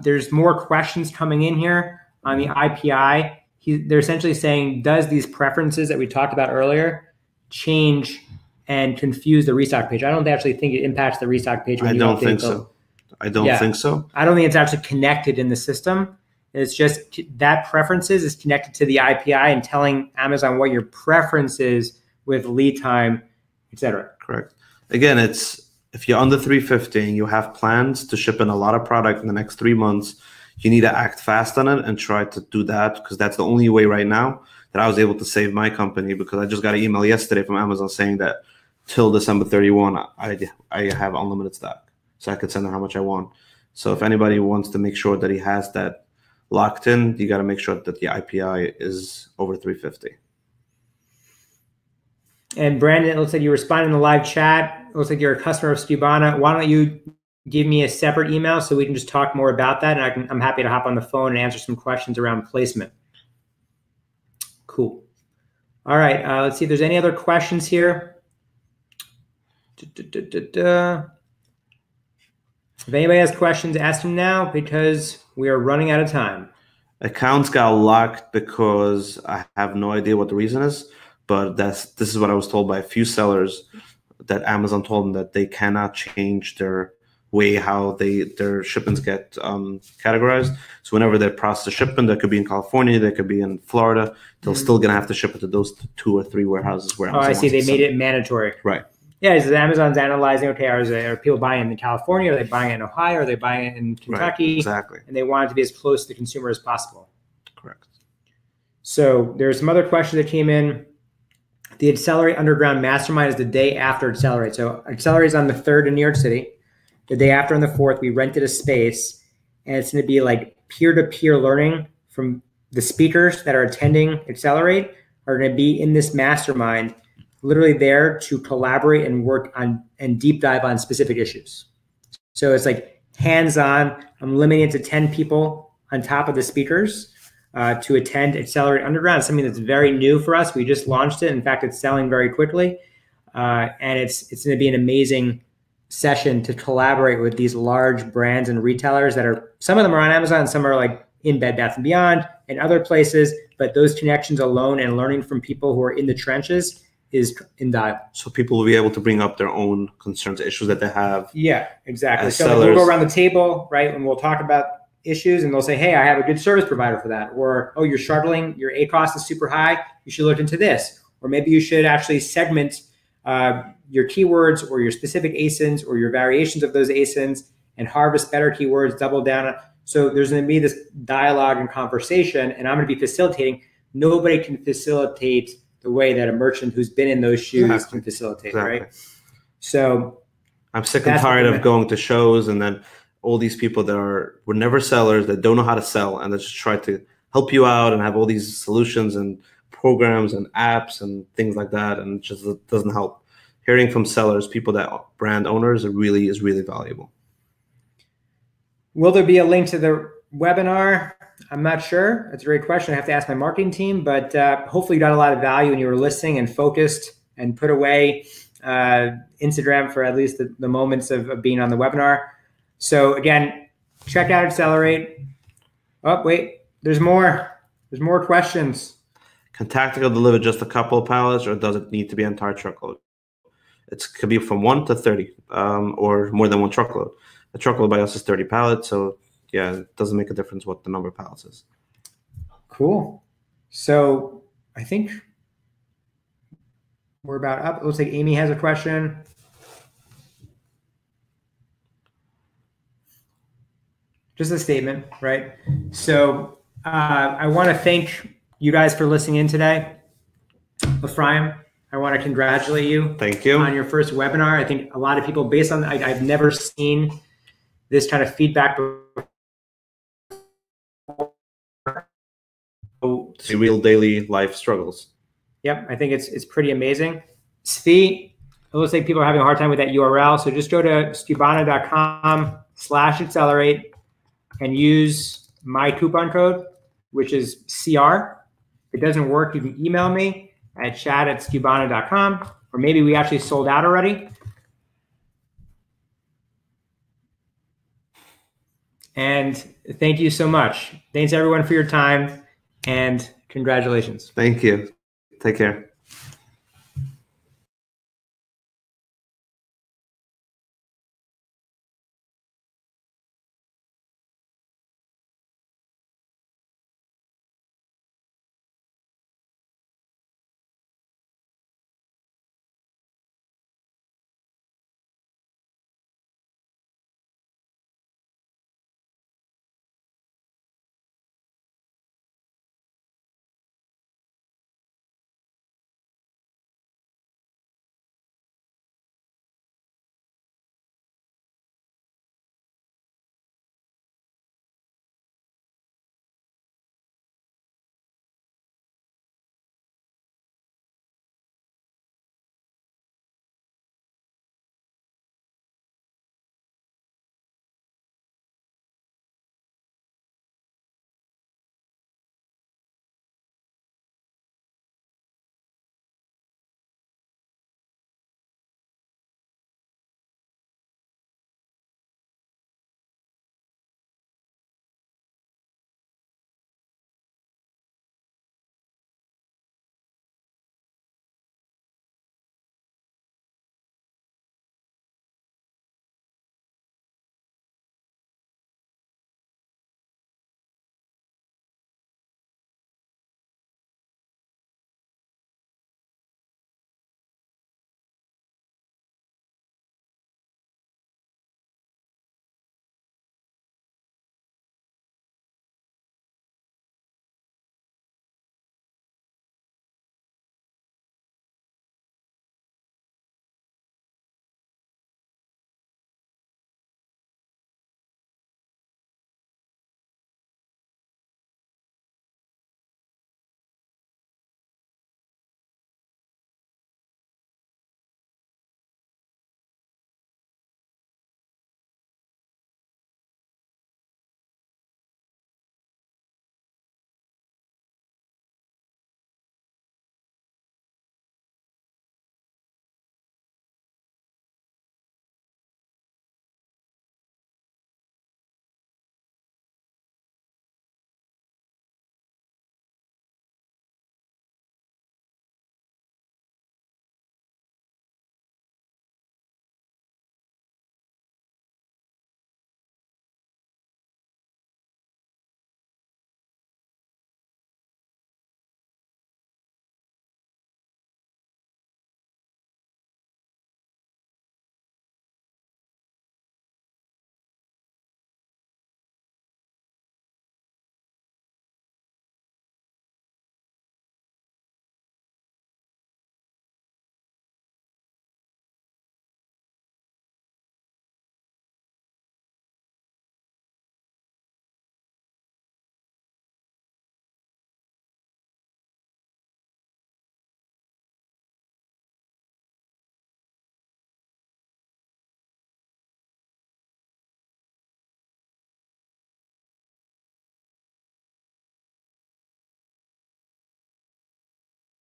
There's more questions coming in here on the IPI. They're essentially saying, does these preferences that we talked about earlier change and confuse the restock page? I don't actually think it impacts the restock page. I don't think so. I don't think so. I don't think it's actually connected in the system. It's just that preferences is connected to the IPI and telling Amazon what your preference is with lead time, et cetera. Correct. Again, if you're under 350 and you have plans to ship in a lot of product in the next 3 months, you need to act fast on it and try to do that, because that's the only way right now that I was able to save my company, because I just got an email yesterday from Amazon saying that till December 31, I have unlimited stock. So I could send them how much I want. So if anybody wants to make sure that he has that locked in, you got to make sure that the IPI is over 350. And Brandon, it looks like you responded in the live chat. It looks like you're a customer of Skubana. Why don't you give me a separate email so we can just talk more about that? And I'm happy to hop on the phone and answer some questions around placement. Cool. All right. Let's see if there's any other questions here. If anybody has questions, ask them now, because we are running out of time. Accounts got locked because I have no idea what the reason is, but this is what I was told by a few sellers, that Amazon told them that they cannot change their way how their shipments get categorized. So whenever they process a shipment, that could be in California, that could be in Florida, they're still going to have to ship it to those 2 or 3 warehouses where Amazon I see. They made it mandatory. Right. Yeah, so Amazon's analyzing, okay, are people buying it in California? Are they buying it in Ohio? Are they buying it in Kentucky? Right, exactly. And they want it to be as close to the consumer as possible. Correct. So there's some other questions that came in. The Accelerate Underground Mastermind is the day after Accelerate. So Accelerate is on the 3rd in New York City. The day after, on the 4th, we rented a space, and it's going to be like peer-to-peer learning from the speakers that are attending Accelerate are going to be in this mastermind, literally there to collaborate and work on and deep dive on specific issues. So it's like hands-on. I'm limiting it to 10 people on top of the speakers to attend Accelerate Underground. It's something that's very new for us. We just launched it. In fact, it's selling very quickly. And it's going to be an amazing session to collaborate with these large brands and retailers that are, some of them are on Amazon, some are like in Bed Bath & Beyond and other places, but those connections alone and learning from people who are in the trenches is invaluable. So people will be able to bring up their own concerns, issues that they have. Yeah, exactly. So we'll go around the table, right, and we'll talk about issues, and they'll say, hey, I have a good service provider for that. Or, oh, you're struggling, your ACoS is super high, you should look into this. Or maybe you should actually segment your keywords or your specific ASINs or your variations of those ASINs and harvest better keywords, double down on. So there's going to be this dialogue and conversation, and I'm going to be facilitating. Nobody can facilitate the way that a merchant who's been in those shoes can facilitate, right? So I'm sick and tired of going to shows and then all these people that were never sellers, that don't know how to sell, and they just try to help you out and have all these solutions and programs and apps and things like that, and it just doesn't help. Hearing from sellers, people that are brand owners, is really valuable. Will there be a link to the webinar? I'm not sure. That's a great question. I have to ask my marketing team, but hopefully you got a lot of value and you were listening and focused and put away Instagram for at least the moments of being on the webinar. So again, check out Accelerate. Oh, wait, there's more. There's more questions. Can Tactical deliver just a couple of pallets, or does it need to be an entire truckload? It could be from 1 to 30 or more than one truckload. A truckload by us is 30 pallets. So yeah, it doesn't make a difference what the number of pallets is. Cool. So I think we're about up. It looks like Amy has a question. Just a statement, right? So I want to thank you guys for listening in today. Ephraim, I want to congratulate you. Thank you. On your first webinar. I think a lot of people, based on, I've never seen this kind of feedback before. The real daily life struggles. Yep, I think it's pretty amazing. Svi, it looks like people are having a hard time with that URL. So just go to skubana.com/accelerate and use my coupon code, which is CR. If it doesn't work, you can email me at chat@skubana.com, or maybe we actually sold out already. And thank you so much. Thanks everyone for your time, and congratulations. Thank you. Take care.